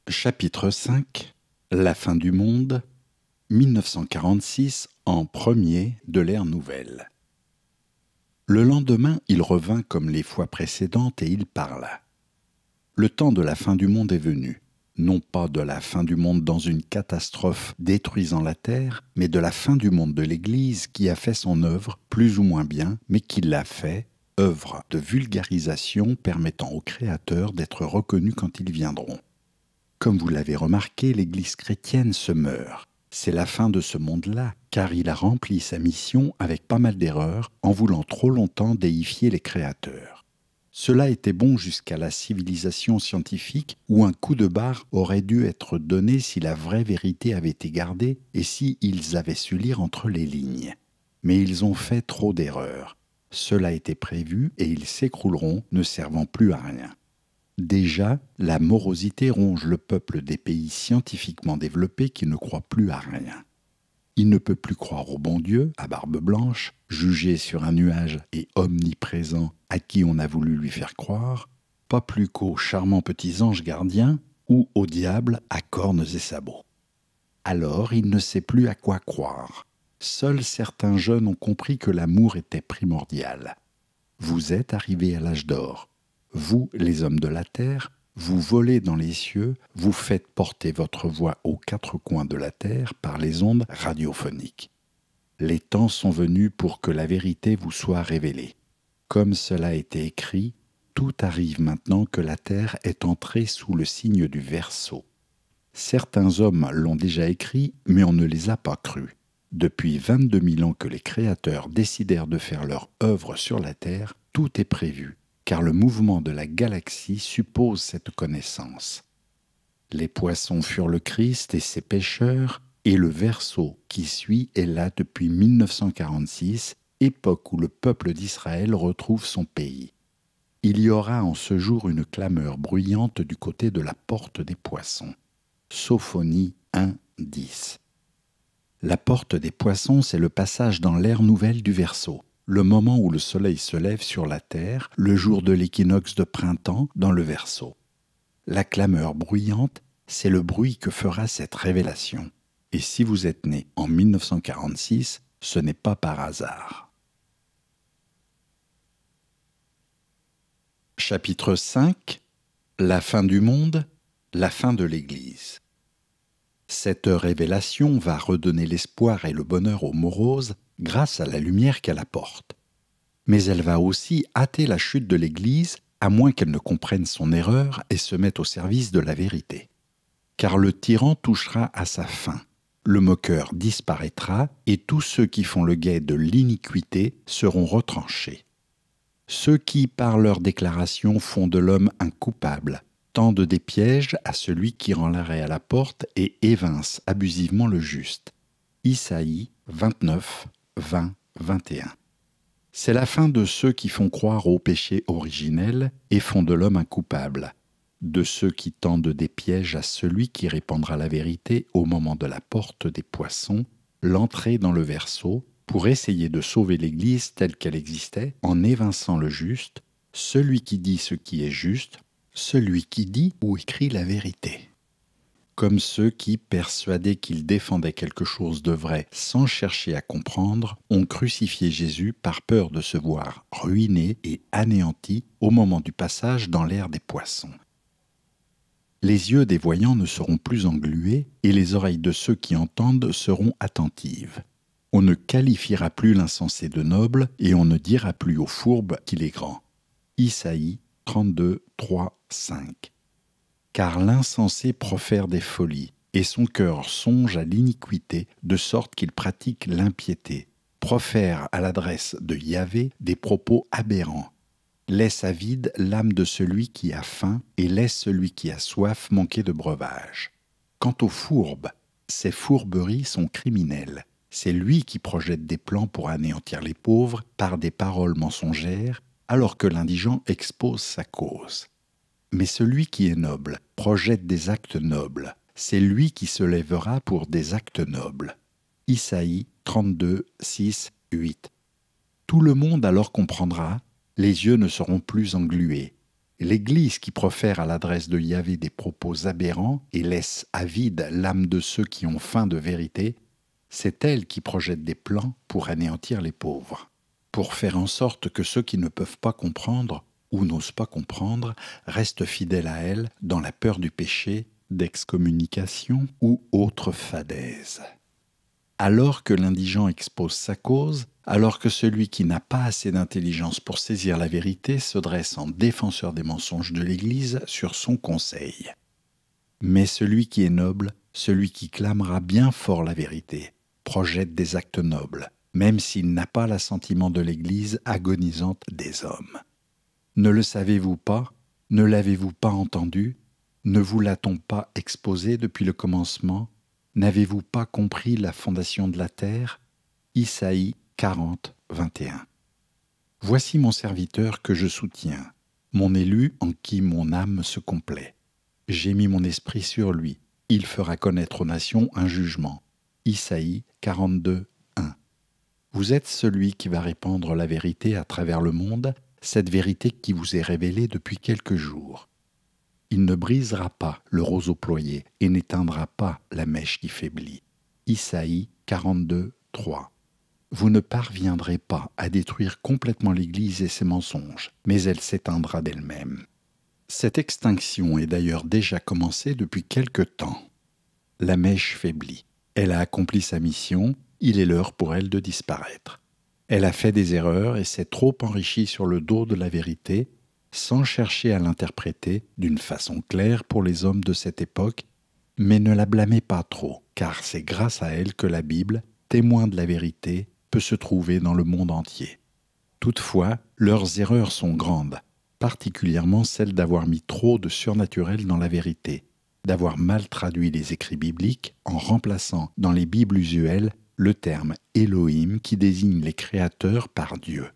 Chapitre 5 La fin du monde, 1946, en premier de l'ère nouvelle. Le lendemain, il revint comme les fois précédentes et il parla. Le temps de la fin du monde est venu, non pas de la fin du monde dans une catastrophe détruisant la terre, mais de la fin du monde de l'Église qui a fait son œuvre, plus ou moins bien, mais qui l'a fait, œuvre de vulgarisation permettant aux créateurs d'être reconnus quand ils viendront. Comme vous l'avez remarqué, l'Église chrétienne se meurt. C'est la fin de ce monde-là, car il a rempli sa mission avec pas mal d'erreurs en voulant trop longtemps déifier les créateurs. Cela était bon jusqu'à la civilisation scientifique où un coup de barre aurait dû être donné si la vraie vérité avait été gardée et si ils avaient su lire entre les lignes. Mais ils ont fait trop d'erreurs. Cela était prévu et ils s'écrouleront, ne servant plus à rien. Déjà, la morosité ronge le peuple des pays scientifiquement développés qui ne croient plus à rien. Il ne peut plus croire au bon Dieu, à barbe blanche, jugé sur un nuage et omniprésent à qui on a voulu lui faire croire, pas plus qu'aux charmants petits anges gardiens ou au diable à cornes et sabots. Alors il ne sait plus à quoi croire. Seuls certains jeunes ont compris que l'amour était primordial. Vous êtes arrivés à l'âge d'or. Vous, les hommes de la terre, vous volez dans les cieux, vous faites porter votre voix aux quatre coins de la terre par les ondes radiophoniques. Les temps sont venus pour que la vérité vous soit révélée. Comme cela a été écrit, tout arrive maintenant que la terre est entrée sous le signe du Verseau. Certains hommes l'ont déjà écrit, mais on ne les a pas crus. Depuis 22 000 ans que les créateurs décidèrent de faire leur œuvre sur la terre, tout est prévu, car le mouvement de la galaxie suppose cette connaissance. Les poissons furent le Christ et ses pêcheurs, et le Verseau qui suit est là depuis 1946, époque où le peuple d'Israël retrouve son pays. Il y aura en ce jour une clameur bruyante du côté de la porte des poissons. Sophonie 1, 10. La porte des poissons, c'est le passage dans l'ère nouvelle du Verseau. Le moment où le soleil se lève sur la terre, le jour de l'équinoxe de printemps dans le Verseau. La clameur bruyante, c'est le bruit que fera cette révélation. Et si vous êtes né en 1946, ce n'est pas par hasard. Chapitre 5 La fin du monde, la fin de l'Église. Cette révélation va redonner l'espoir et le bonheur aux moroses grâce à la lumière qu'elle apporte. Mais elle va aussi hâter la chute de l'Église, à moins qu'elle ne comprenne son erreur et se mette au service de la vérité. Car le tyran touchera à sa fin, le moqueur disparaîtra et tous ceux qui font le guet de l'iniquité seront retranchés. Ceux qui, par leurs déclarations, font de l'homme un coupable, tendent des pièges à celui qui rend l'arrêt à la porte et évince abusivement le juste. Isaïe 29, 20, 21. C'est la fin de ceux qui font croire au péché originel et font de l'homme un coupable, de ceux qui tendent des pièges à celui qui répandra la vérité au moment de la porte des poissons, l'entrée dans le Verseau, pour essayer de sauver l'Église telle qu'elle existait en évinçant le juste, celui qui dit ce qui est juste, celui qui dit ou écrit la vérité. Comme ceux qui, persuadés qu'ils défendaient quelque chose de vrai sans chercher à comprendre, ont crucifié Jésus par peur de se voir ruiné et anéanti au moment du passage dans l'ère des poissons. Les yeux des voyants ne seront plus englués et les oreilles de ceux qui entendent seront attentives. On ne qualifiera plus l'insensé de noble et on ne dira plus au fourbe qu'il est grand. Isaïe 32, 3, 5. Car l'insensé profère des folies, et son cœur songe à l'iniquité, de sorte qu'il pratique l'impiété, profère à l'adresse de Yahvé des propos aberrants, laisse à vide l'âme de celui qui a faim et laisse celui qui a soif manquer de breuvage. Quant aux fourbes, ses fourberies sont criminelles. C'est lui qui projette des plans pour anéantir les pauvres par des paroles mensongères, alors que l'indigent expose sa cause. Mais celui qui est noble projette des actes nobles. C'est lui qui se lèvera pour des actes nobles. Isaïe 32, 6, 8. Tout le monde alors comprendra, les yeux ne seront plus englués. l'Église qui profère à l'adresse de Yahvé des propos aberrants et laisse avide l'âme de ceux qui ont faim de vérité, c'est elle qui projette des plans pour anéantir les pauvres, pour faire en sorte que ceux qui ne peuvent pas comprendre ou n'osent pas comprendre restent fidèles à elle dans la peur du péché, d'excommunication ou autre fadaise. Alors que l'indigent expose sa cause, alors que celui qui n'a pas assez d'intelligence pour saisir la vérité se dresse en défenseur des mensonges de l'Église sur son conseil. Mais celui qui est noble, celui qui clamera bien fort la vérité, projette des actes nobles, même s'il n'a pas l'assentiment de l'Église agonisante des hommes. Ne le savez-vous pas? Ne l'avez-vous pas entendu? Ne vous l'a-t-on pas exposé depuis le commencement? N'avez-vous pas compris la fondation de la terre? Isaïe 40, 21. Voici mon serviteur que je soutiens, mon élu en qui mon âme se complaît. J'ai mis mon esprit sur lui, il fera connaître aux nations un jugement. Isaïe 42, 1. Vous êtes celui qui va répandre la vérité à travers le monde, cette vérité qui vous est révélée depuis quelques jours. Il ne brisera pas le roseau ployé et n'éteindra pas la mèche qui faiblit. Isaïe 42, 3. Vous ne parviendrez pas à détruire complètement l'Église et ses mensonges, mais elle s'éteindra d'elle-même. Cette extinction est d'ailleurs déjà commencée depuis quelque temps. La mèche faiblit. Elle a accompli sa mission, il est l'heure pour elle de disparaître. Elle a fait des erreurs et s'est trop enrichie sur le dos de la vérité, sans chercher à l'interpréter d'une façon claire pour les hommes de cette époque, mais ne la blâmez pas trop, car c'est grâce à elle que la Bible, témoin de la vérité, peut se trouver dans le monde entier. Toutefois, leurs erreurs sont grandes, particulièrement celle d'avoir mis trop de surnaturel dans la vérité, d'avoir mal traduit les écrits bibliques en remplaçant dans les Bibles usuelles le terme Elohim qui désigne les créateurs par Dieu,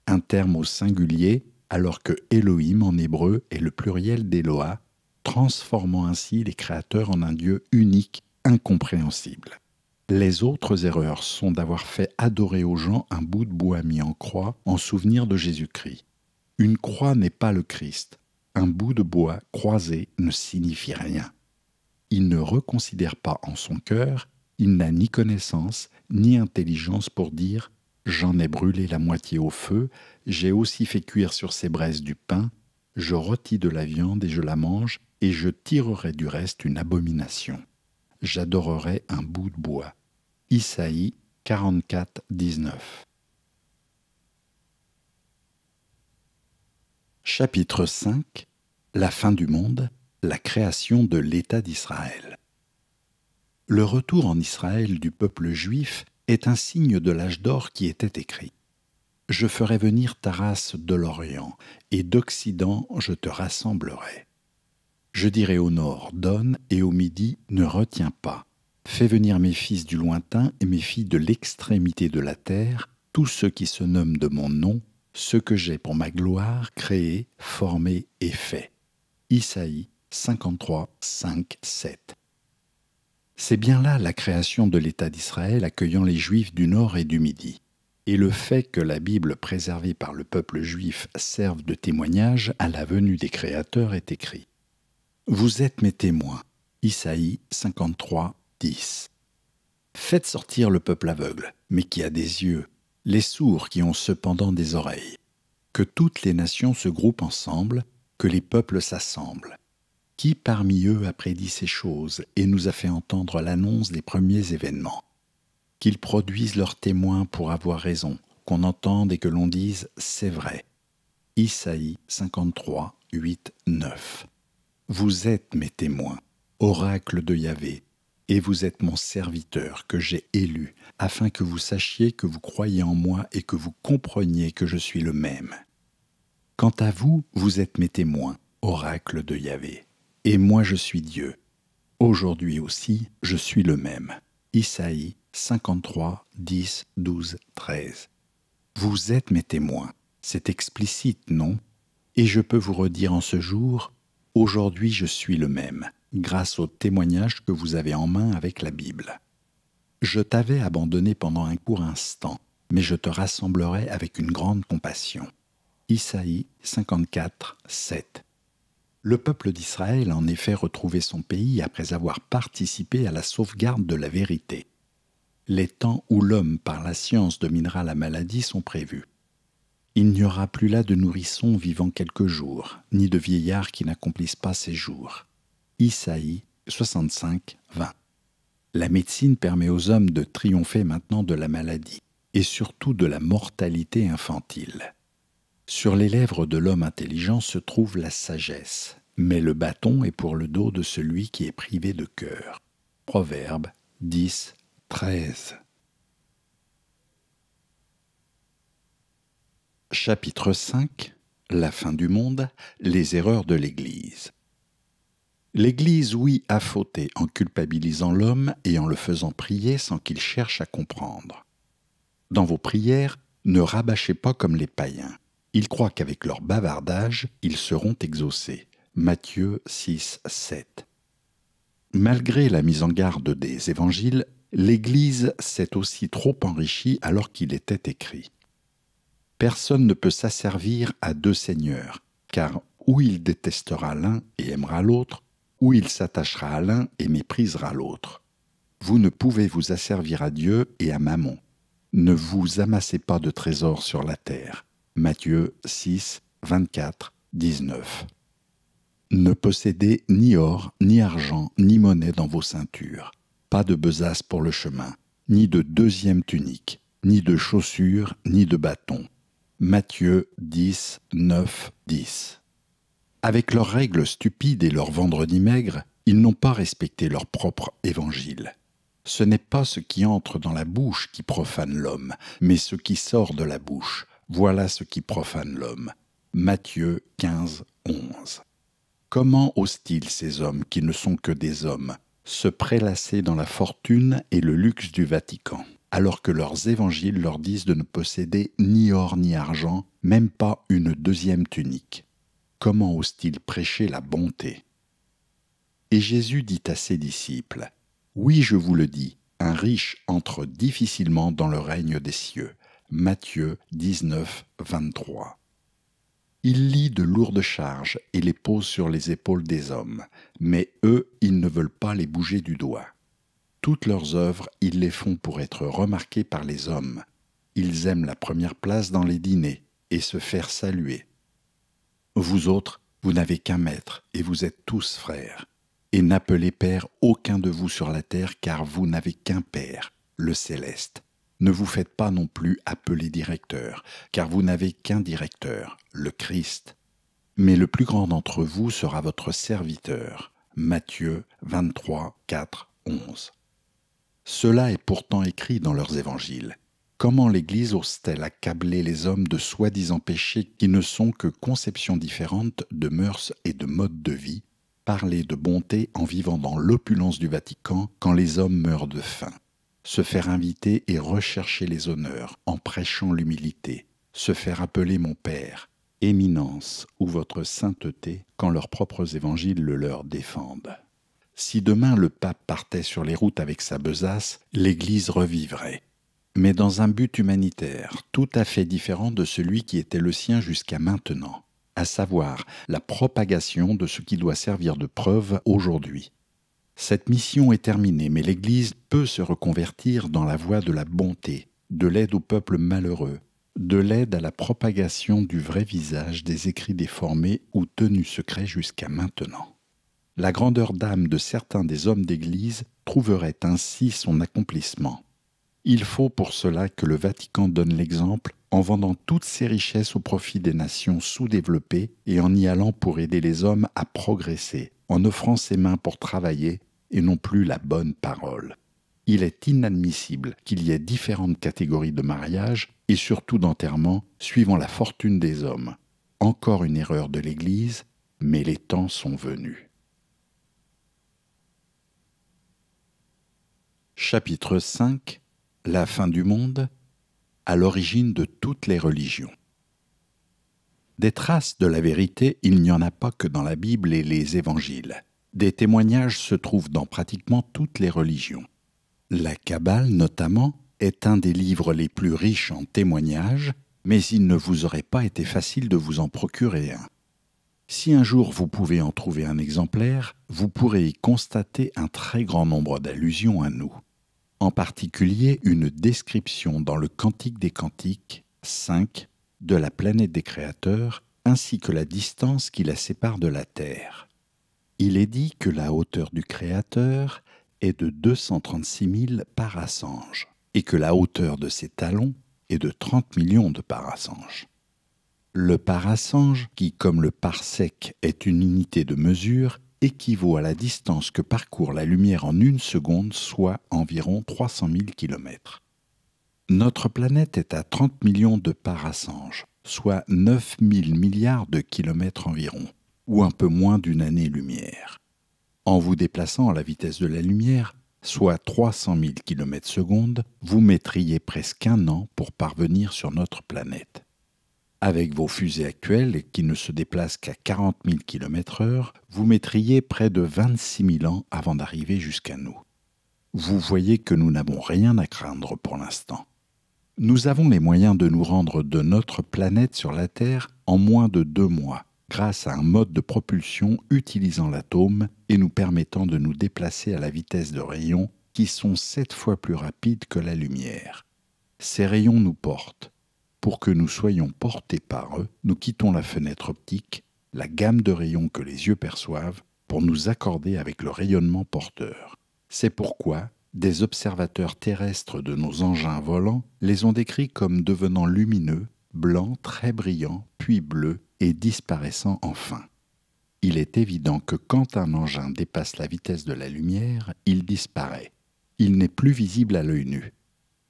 un terme au singulier alors que Elohim en hébreu est le pluriel d'Eloah, transformant ainsi les créateurs en un Dieu unique, incompréhensible. Les autres erreurs sont d'avoir fait adorer aux gens un bout de bois mis en croix en souvenir de Jésus-Christ. Une croix n'est pas le Christ. Un bout de bois croisé ne signifie rien. Il ne reconsidère pas en son cœur, il n'a ni connaissance ni intelligence pour dire « j'en ai brûlé la moitié au feu, j'ai aussi fait cuire sur ces braises du pain, je rôtis de la viande et je la mange, et je tirerai du reste une abomination. J'adorerai un bout de bois. » Isaïe 44, 19. Chapitre 5. La fin du monde, la création de l'État d'Israël. Le retour en Israël du peuple juif est un signe de l'âge d'or qui était écrit. « Je ferai venir ta race de l'Orient, et d'Occident je te rassemblerai. Je dirai au nord, donne, et au midi, ne retiens pas. Fais venir mes fils du lointain et mes filles de l'extrémité de la terre, tous ceux qui se nomment de mon nom, ceux que j'ai pour ma gloire créé, formé et fait. » Isaïe 53, 5, 7. C'est bien là la création de l'État d'Israël accueillant les Juifs du Nord et du Midi. Et le fait que la Bible préservée par le peuple juif serve de témoignage à la venue des créateurs est écrit. Vous êtes mes témoins. Isaïe 53, 10. Faites sortir le peuple aveugle, mais qui a des yeux, les sourds qui ont cependant des oreilles. Que toutes les nations se groupent ensemble, que les peuples s'assemblent. Qui parmi eux a prédit ces choses et nous a fait entendre l'annonce des premiers événements? Qu'ils produisent leurs témoins pour avoir raison, qu'on entende et que l'on dise « c'est vrai ». Isaïe 53, 8, 9. Vous êtes mes témoins, oracle de Yahvé, et vous êtes mon serviteur que j'ai élu, afin que vous sachiez que vous croyez en moi et que vous compreniez que je suis le même. Quant à vous, vous êtes mes témoins, oracle de Yahvé, et moi je suis Dieu. Aujourd'hui aussi, je suis le même. Isaïe 53, 10, 12, 13. Vous êtes mes témoins, c'est explicite, non? Et je peux vous redire en ce jour, aujourd'hui je suis le même, grâce au témoignage que vous avez en main avec la Bible. Je t'avais abandonné pendant un court instant, mais je te rassemblerai avec une grande compassion. Isaïe 54, 7. Le peuple d'Israël a en effet retrouvé son pays après avoir participé à la sauvegarde de la vérité. Les temps où l'homme par la science dominera la maladie sont prévus. Il n'y aura plus là de nourrissons vivant quelques jours, ni de vieillards qui n'accomplissent pas ses jours. Isaïe 65, 20. La médecine permet aux hommes de triompher maintenant de la maladie, et surtout de la mortalité infantile. Sur les lèvres de l'homme intelligent se trouve la sagesse, mais le bâton est pour le dos de celui qui est privé de cœur. Proverbe 10, 13. Chapitre 5. La fin du monde, les erreurs de l'Église. L'Église, oui, a fauté en culpabilisant l'homme et en le faisant prier sans qu'il cherche à comprendre. Dans vos prières, ne rabâchez pas comme les païens. Ils croient qu'avec leur bavardage, ils seront exaucés. Matthieu 6, 7. Malgré la mise en garde des évangiles, l'Église s'est aussi trop enrichie alors qu'il était écrit. Personne ne peut s'asservir à deux seigneurs, car ou il détestera l'un et aimera l'autre, ou il s'attachera à l'un et méprisera l'autre. Vous ne pouvez vous asservir à Dieu et à Mammon. Ne vous amassez pas de trésors sur la terre. Matthieu 6, 24, 19. Ne possédez ni or, ni argent, ni monnaie dans vos ceintures. Pas de besace pour le chemin, ni de deuxième tunique, ni de chaussures, ni de bâton. Matthieu 10, 9, 10. Avec leurs règles stupides et leurs vendredis maigres, ils n'ont pas respecté leur propre évangile. Ce n'est pas ce qui entre dans la bouche qui profane l'homme, mais ce qui sort de la bouche. Voilà ce qui profane l'homme. Matthieu 15, 11. Comment osent-ils ces hommes qui ne sont que des hommes se prélasser dans la fortune et le luxe du Vatican, alors que leurs évangiles leur disent de ne posséder ni or ni argent, même pas une deuxième tunique? Comment osent-ils prêcher la bonté? Et Jésus dit à ses disciples, « Oui, je vous le dis, un riche entre difficilement dans le règne des cieux. » Matthieu 19, 23. Il lie de lourdes charges et les pose sur les épaules des hommes, mais eux, ils ne veulent pas les bouger du doigt. Toutes leurs œuvres, ils les font pour être remarqués par les hommes. Ils aiment la première place dans les dîners et se faire saluer. Vous autres, vous n'avez qu'un maître et vous êtes tous frères. Et n'appelez Père aucun de vous sur la terre, car vous n'avez qu'un Père, le céleste. Ne vous faites pas non plus appeler directeur, car vous n'avez qu'un directeur, le Christ. Mais le plus grand d'entre vous sera votre serviteur. Matthieu 23, 4, 11. Cela est pourtant écrit dans leurs évangiles. Comment l'Église ose-t-elle accabler les hommes de soi-disant péchés qui ne sont que conceptions différentes de mœurs et de modes de vie, parler de bonté en vivant dans l'opulence du Vatican quand les hommes meurent de faim, se faire inviter et rechercher les honneurs en prêchant l'humilité, se faire appeler mon Père, éminence ou votre sainteté quand leurs propres évangiles le leur défendent. Si demain le pape partait sur les routes avec sa besace, l'Église revivrait. Mais dans un but humanitaire tout à fait différent de celui qui était le sien jusqu'à maintenant, à savoir la propagation de ce qui doit servir de preuve aujourd'hui. Cette mission est terminée, mais l'Église peut se reconvertir dans la voie de la bonté, de l'aide au peuple malheureux, de l'aide à la propagation du vrai visage des écrits déformés ou tenus secrets jusqu'à maintenant. La grandeur d'âme de certains des hommes d'Église trouverait ainsi son accomplissement. Il faut pour cela que le Vatican donne l'exemple en vendant toutes ses richesses au profit des nations sous-développées et en y allant pour aider les hommes à progresser, en offrant ses mains pour travailler et non plus la bonne parole. Il est inadmissible qu'il y ait différentes catégories de mariage et surtout d'enterrement suivant la fortune des hommes. Encore une erreur de l'Église, mais les temps sont venus. Chapitre 5. La fin du monde, à l'origine de toutes les religions. Des traces de la vérité, il n'y en a pas que dans la Bible et les évangiles. Des témoignages se trouvent dans pratiquement toutes les religions. La Kabbale, notamment, est un des livres les plus riches en témoignages, mais il ne vous aurait pas été facile de vous en procurer un. Si un jour vous pouvez en trouver un exemplaire, vous pourrez y constater un très grand nombre d'allusions à nous. En particulier une description dans le Cantique des Cantiques 5 de la planète des créateurs ainsi que la distance qui la sépare de la Terre. Il est dit que la hauteur du Créateur est de 236 000 parasanges et que la hauteur de ses talons est de 30 millions de parasanges. Le parasange, qui comme le parsec est une unité de mesure, équivaut à la distance que parcourt la lumière en une seconde, soit environ 300 000 km. Notre planète est à 30 millions de parasanges, soit 9 000 milliards de kilomètres environ, ou un peu moins d'une année-lumière. En vous déplaçant à la vitesse de la lumière, soit 300 000 km/s, vous mettriez presque un an pour parvenir sur notre planète. Avec vos fusées actuelles, qui ne se déplacent qu'à 40 000 km/h, vous mettriez près de 26 000 ans avant d'arriver jusqu'à nous. Vous voyez que nous n'avons rien à craindre pour l'instant. Nous avons les moyens de nous rendre de notre planète sur la Terre en moins de 2 mois, grâce à un mode de propulsion utilisant l'atome et nous permettant de nous déplacer à la vitesse de rayons qui sont 7 fois plus rapides que la lumière. Ces rayons nous portent. Pour que nous soyons portés par eux, nous quittons la fenêtre optique, la gamme de rayons que les yeux perçoivent, pour nous accorder avec le rayonnement porteur. C'est pourquoi des observateurs terrestres de nos engins volants les ont décrits comme devenant lumineux, blancs, très brillants, puis bleus et disparaissant enfin. Il est évident que quand un engin dépasse la vitesse de la lumière, il disparaît. Il n'est plus visible à l'œil nu.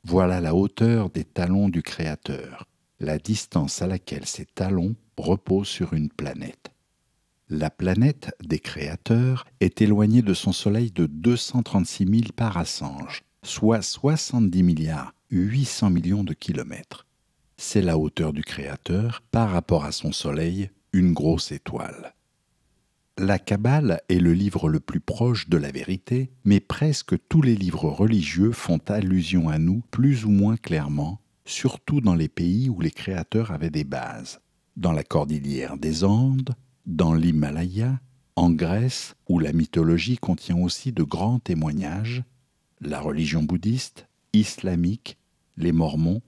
Voilà la hauteur des talons du Créateur, la distance à laquelle ces talons reposent sur une planète. La planète des créateurs est éloignée de son Soleil de 236 000 parasanges, soit 70 milliards 800 millions de kilomètres. C'est la hauteur du Créateur par rapport à son Soleil, une grosse étoile. La Kabbale est le livre le plus proche de la vérité, mais presque tous les livres religieux font allusion à nous plus ou moins clairement, surtout dans les pays où les créateurs avaient des bases. Dans la cordillère des Andes, dans l'Himalaya, en Grèce, où la mythologie contient aussi de grands témoignages, la religion bouddhiste, islamique, les Mormons.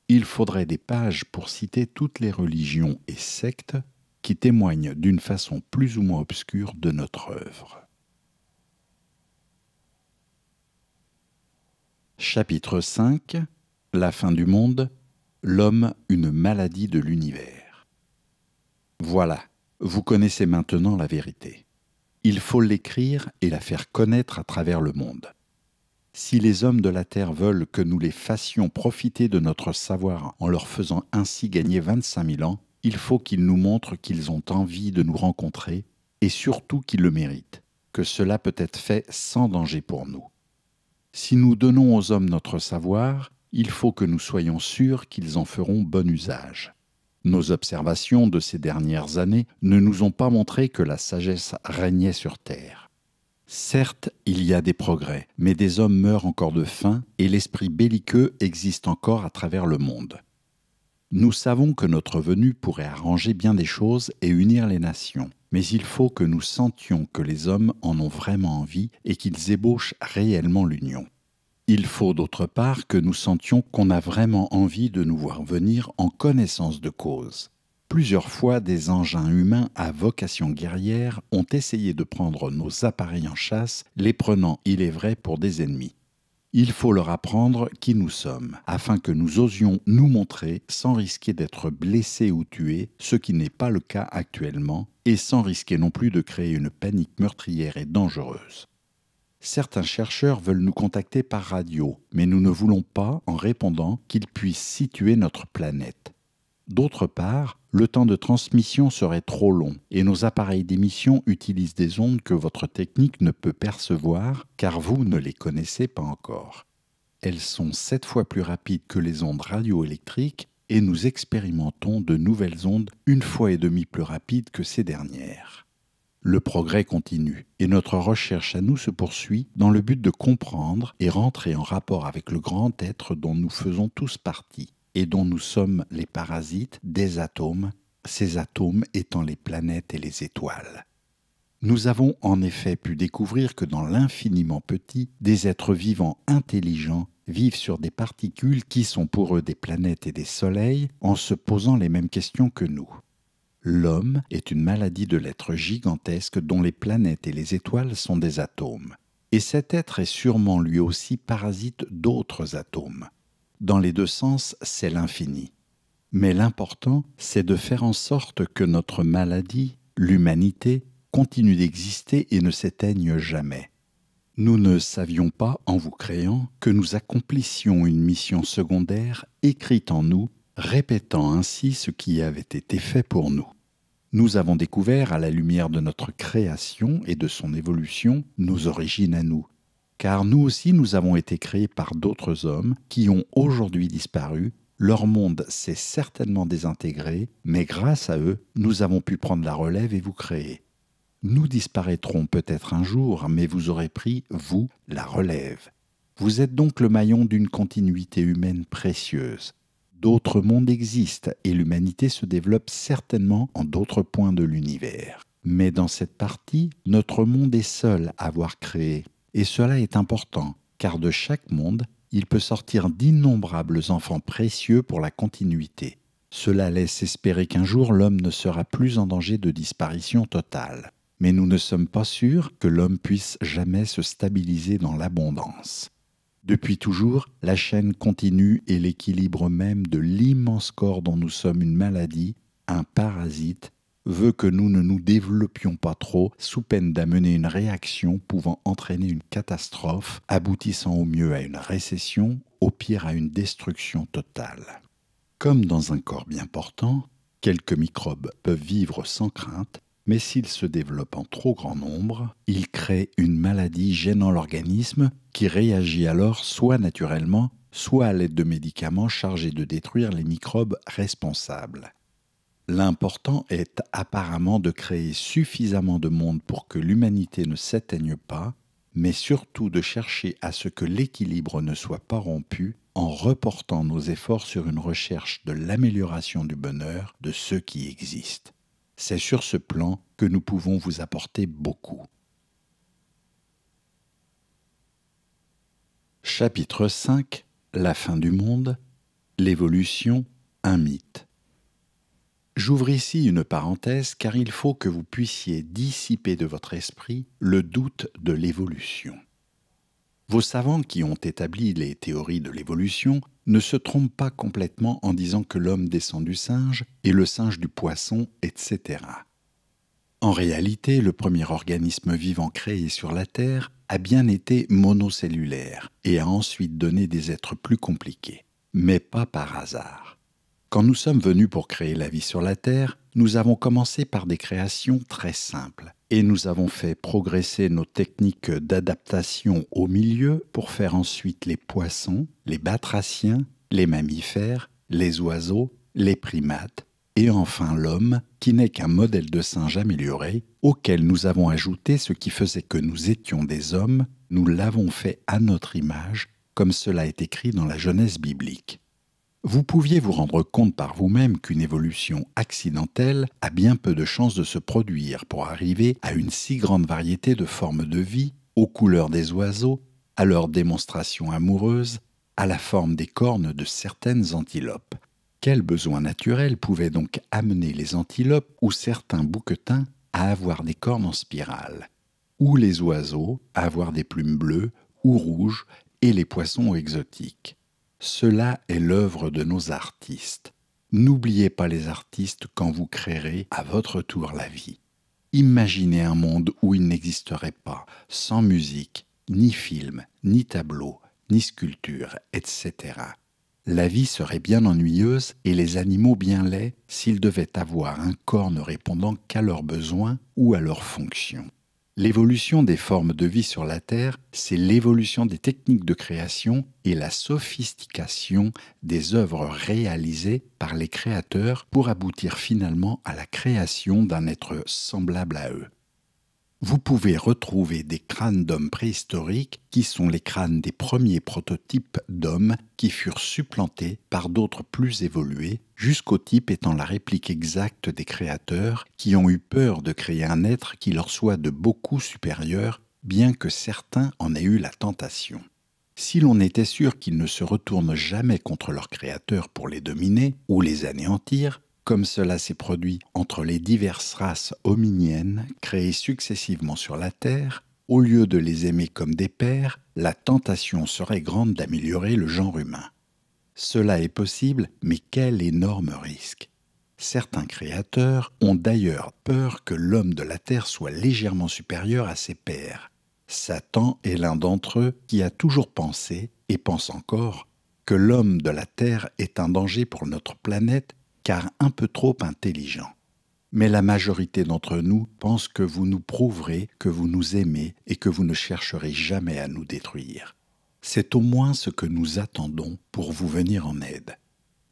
Il faudrait des pages pour citer toutes les religions et sectes qui témoignent d'une façon plus ou moins obscure de notre œuvre. Chapitre 5 « La fin du monde, l'homme une maladie de l'univers ». Voilà, vous connaissez maintenant la vérité. Il faut l'écrire et la faire connaître à travers le monde. Si les hommes de la Terre veulent que nous les fassions profiter de notre savoir en leur faisant ainsi gagner 25 000 ans, il faut qu'ils nous montrent qu'ils ont envie de nous rencontrer et surtout qu'ils le méritent, que cela peut être fait sans danger pour nous. Si nous donnons aux hommes notre savoir, il faut que nous soyons sûrs qu'ils en feront bon usage. Nos observations de ces dernières années ne nous ont pas montré que la sagesse régnait sur Terre. Certes, il y a des progrès, mais des hommes meurent encore de faim et l'esprit belliqueux existe encore à travers le monde. Nous savons que notre venue pourrait arranger bien des choses et unir les nations, mais il faut que nous sentions que les hommes en ont vraiment envie et qu'ils ébauchent réellement l'union. Il faut d'autre part que nous sentions qu'on a vraiment envie de nous voir venir en connaissance de cause. Plusieurs fois, des engins humains à vocation guerrière ont essayé de prendre nos appareils en chasse, les prenant, il est vrai, pour des ennemis. Il faut leur apprendre qui nous sommes, afin que nous osions nous montrer sans risquer d'être blessés ou tués, ce qui n'est pas le cas actuellement, et sans risquer non plus de créer une panique meurtrière et dangereuse. Certains chercheurs veulent nous contacter par radio, mais nous ne voulons pas, en répondant, qu'ils puissent situer notre planète. D'autre part, le temps de transmission serait trop long et nos appareils d'émission utilisent des ondes que votre technique ne peut percevoir car vous ne les connaissez pas encore. Elles sont 7 fois plus rapides que les ondes radioélectriques et nous expérimentons de nouvelles ondes 1,5 fois plus rapides que ces dernières. Le progrès continue et notre recherche à nous se poursuit dans le but de comprendre et rentrer en rapport avec le grand être dont nous faisons tous partie et dont nous sommes les parasites des atomes ces atomes étant les planètes et les étoiles. Nous avons en effet pu découvrir que dans l'infiniment petit, des êtres vivants intelligents vivent sur des particules qui sont pour eux des planètes et des soleils en se posant les mêmes questions que nous. L'homme est une maladie de l'être gigantesque dont les planètes et les étoiles sont des atomes. Et cet être est sûrement lui aussi parasite d'autres atomes. Dans les deux sens, c'est l'infini. Mais l'important, c'est de faire en sorte que notre maladie, l'humanité, continue d'exister et ne s'éteigne jamais. Nous ne savions pas, en vous créant, que nous accomplissions une mission secondaire écrite en nous, répétant ainsi ce qui avait été fait pour nous. Nous avons découvert, à la lumière de notre création et de son évolution, nos origines à nous. Car nous aussi, nous avons été créés par d'autres hommes qui ont aujourd'hui disparu. Leur monde s'est certainement désintégré, mais grâce à eux, nous avons pu prendre la relève et vous créer. Nous disparaîtrons peut-être un jour, mais vous aurez pris, vous, la relève. Vous êtes donc le maillon d'une continuité humaine précieuse. D'autres mondes existent et l'humanité se développe certainement en d'autres points de l'univers. Mais dans cette partie, notre monde est seul à avoir créé. Et cela est important, car de chaque monde, il peut sortir d'innombrables enfants précieux pour la continuité. Cela laisse espérer qu'un jour l'homme ne sera plus en danger de disparition totale. Mais nous ne sommes pas sûrs que l'homme puisse jamais se stabiliser dans l'abondance. Depuis toujours, la chaîne continue et l'équilibre même de l'immense corps dont nous sommes une maladie, un parasite, veut que nous ne nous développions pas trop sous peine d'amener une réaction pouvant entraîner une catastrophe, aboutissant au mieux à une récession, au pire à une destruction totale. Comme dans un corps bien portant, quelques microbes peuvent vivre sans crainte, mais s'ils se développent en trop grand nombre, ils créent une maladie gênant l'organisme qui réagit alors soit naturellement, soit à l'aide de médicaments chargés de détruire les microbes responsables. L'important est apparemment de créer suffisamment de monde pour que l'humanité ne s'éteigne pas, mais surtout de chercher à ce que l'équilibre ne soit pas rompu en reportant nos efforts sur une recherche de l'amélioration du bonheur de ceux qui existent. C'est sur ce plan que nous pouvons vous apporter beaucoup. Chapitre 5 : La fin du monde, l'évolution, un mythe. J'ouvre ici une parenthèse car il faut que vous puissiez dissiper de votre esprit le doute de l'évolution. Vos savants qui ont établi les théories de l'évolution ne se trompent pas complètement en disant que l'homme descend du singe et le singe du poisson, etc. En réalité, le premier organisme vivant créé sur la Terre a bien été monocellulaire et a ensuite donné des êtres plus compliqués, mais pas par hasard. Quand nous sommes venus pour créer la vie sur la Terre, nous avons commencé par des créations très simples et nous avons fait progresser nos techniques d'adaptation au milieu pour faire ensuite les poissons, les batraciens, les mammifères, les oiseaux, les primates et enfin l'homme qui n'est qu'un modèle de singe amélioré auquel nous avons ajouté ce qui faisait que nous étions des hommes, nous l'avons fait à notre image comme cela est écrit dans la Genèse biblique. Vous pouviez vous rendre compte par vous-même qu'une évolution accidentelle a bien peu de chances de se produire pour arriver à une si grande variété de formes de vie, aux couleurs des oiseaux, à leur démonstration amoureuse, à la forme des cornes de certaines antilopes. Quel besoin naturel pouvait donc amener les antilopes ou certains bouquetins à avoir des cornes en spirale, ou les oiseaux à avoir des plumes bleues ou rouges et les poissons exotiques? Cela est l'œuvre de nos artistes. N'oubliez pas les artistes quand vous créerez à votre tour la vie. Imaginez un monde où il n'existerait pas, sans musique, ni film, ni tableau, ni sculpture, etc. La vie serait bien ennuyeuse et les animaux bien laids s'ils devaient avoir un corps ne répondant qu'à leurs besoins ou à leurs fonctions. L'évolution des formes de vie sur la Terre, c'est l'évolution des techniques de création et la sophistication des œuvres réalisées par les créateurs pour aboutir finalement à la création d'un être semblable à eux. vous pouvez retrouver des crânes d'hommes préhistoriques qui sont les crânes des premiers prototypes d'hommes qui furent supplantés par d'autres plus évolués, jusqu'au type étant la réplique exacte des créateurs qui ont eu peur de créer un être qui leur soit de beaucoup supérieur, bien que certains en aient eu la tentation. Si l'on était sûr qu'ils ne se retournent jamais contre leurs créateurs pour les dominer ou les anéantir, comme cela s'est produit entre les diverses races hominiennes créées successivement sur la Terre, au lieu de les aimer comme des pères, la tentation serait grande d'améliorer le genre humain. Cela est possible, mais quel énorme risque! Certains créateurs ont d'ailleurs peur que l'homme de la Terre soit légèrement supérieur à ses pairs. Satan est l'un d'entre eux qui a toujours pensé, et pense encore, que l'homme de la Terre est un danger pour notre planète car un peu trop intelligent. Mais la majorité d'entre nous pense que vous nous prouverez que vous nous aimez et que vous ne chercherez jamais à nous détruire. C'est au moins ce que nous attendons pour vous venir en aide.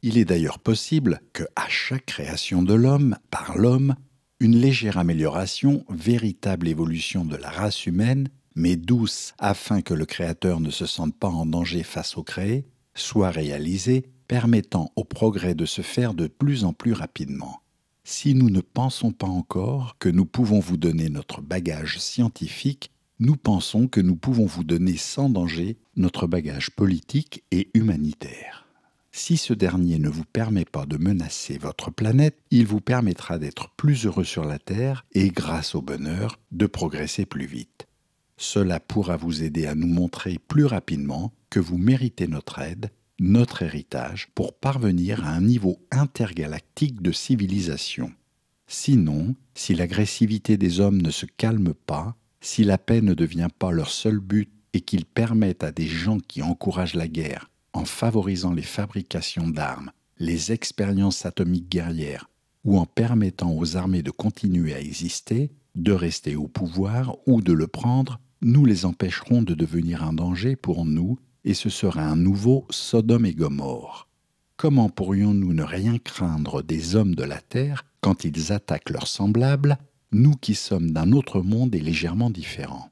Il est d'ailleurs possible que, à chaque création de l'homme, par l'homme, une légère amélioration, véritable évolution de la race humaine, mais douce afin que le Créateur ne se sente pas en danger face au créé, soit réalisée, permettant au progrès de se faire de plus en plus rapidement. Si nous ne pensons pas encore que nous pouvons vous donner notre bagage scientifique, nous pensons que nous pouvons vous donner sans danger notre bagage politique et humanitaire. Si ce dernier ne vous permet pas de menacer votre planète, il vous permettra d'être plus heureux sur la Terre et, grâce au bonheur, de progresser plus vite. Cela pourra vous aider à nous montrer plus rapidement que vous méritez notre aide, notre héritage, pour parvenir à un niveau intergalactique de civilisation. Sinon, si l'agressivité des hommes ne se calme pas, si la paix ne devient pas leur seul but et qu'ils permettent à des gens qui encouragent la guerre, en favorisant les fabrications d'armes, les expériences atomiques guerrières, ou en permettant aux armées de continuer à exister, de rester au pouvoir ou de le prendre, nous les empêcherons de devenir un danger pour nous, et ce sera un nouveau Sodome et Gomorrhe. Comment pourrions-nous ne rien craindre des hommes de la Terre quand ils attaquent leurs semblables, nous qui sommes d'un autre monde et légèrement différent?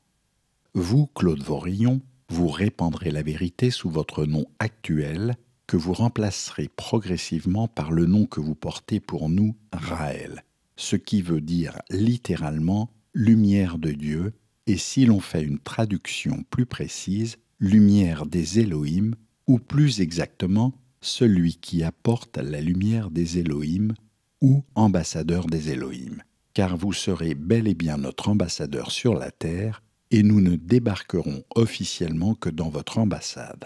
Vous, Claude Vorillon, vous répandrez la vérité sous votre nom actuel, que vous remplacerez progressivement par le nom que vous portez pour nous, Raël, ce qui veut dire littéralement « lumière de Dieu », et si l'on fait une traduction plus précise, lumière des Elohim, ou plus exactement, celui qui apporte la lumière des Elohim, ou ambassadeur des Elohim, car vous serez bel et bien notre ambassadeur sur la terre, et nous ne débarquerons officiellement que dans votre ambassade.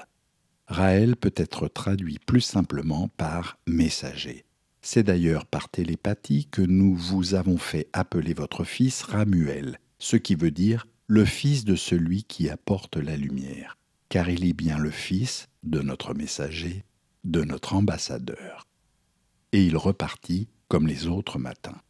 Raël peut être traduit plus simplement par messager. C'est d'ailleurs par télépathie que nous vous avons fait appeler votre fils Ramuel, ce qui veut dire le fils de celui qui apporte la lumière, car il est bien le fils de notre messager, de notre ambassadeur. Et il repartit comme les autres matins.